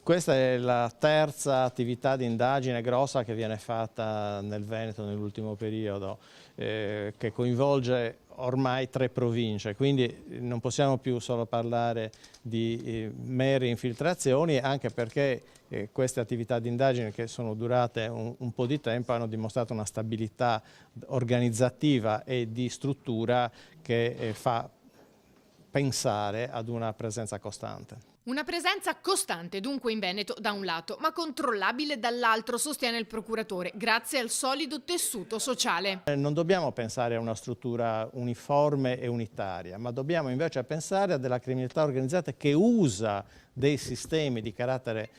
Questa è la terza attività di indagine grossa che viene fatta nel Veneto nell'ultimo periodo, che coinvolge ormai 3 province, quindi non possiamo più solo parlare di mere infiltrazioni, anche perché queste attività di indagine, che sono durate un po' di tempo, hanno dimostrato una stabilità organizzativa e di struttura che fa pensare ad una presenza costante. Una presenza costante dunque in Veneto da un lato, ma controllabile dall'altro, sostiene il procuratore, grazie al solido tessuto sociale. Non dobbiamo pensare a una struttura uniforme e unitaria, ma dobbiamo invece pensare a della criminalità organizzata che usa dei sistemi di carattere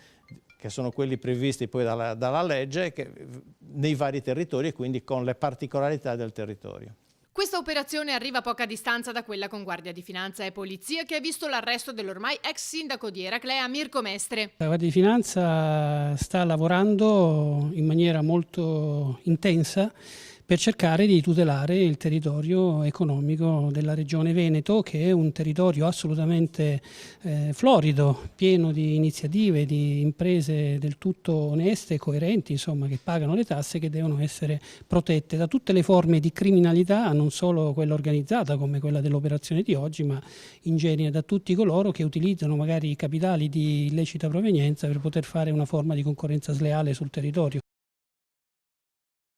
che sono quelli previsti poi dalla legge nei vari territori e quindi con le particolarità del territorio. Questa operazione arriva a poca distanza da quella con Guardia di Finanza e Polizia, che ha visto l'arresto dell'ormai ex sindaco di Eraclea, Mirko Mestre. La Guardia di Finanza sta lavorando in maniera molto intensa per cercare di tutelare il territorio economico della regione Veneto, che è un territorio assolutamente florido, pieno di iniziative, di imprese del tutto oneste e coerenti, insomma, che pagano le tasse, che devono essere protette da tutte le forme di criminalità, non solo quella organizzata come quella dell'operazione di oggi, ma in genere da tutti coloro che utilizzano magari i capitali di illecita provenienza per poter fare una forma di concorrenza sleale sul territorio.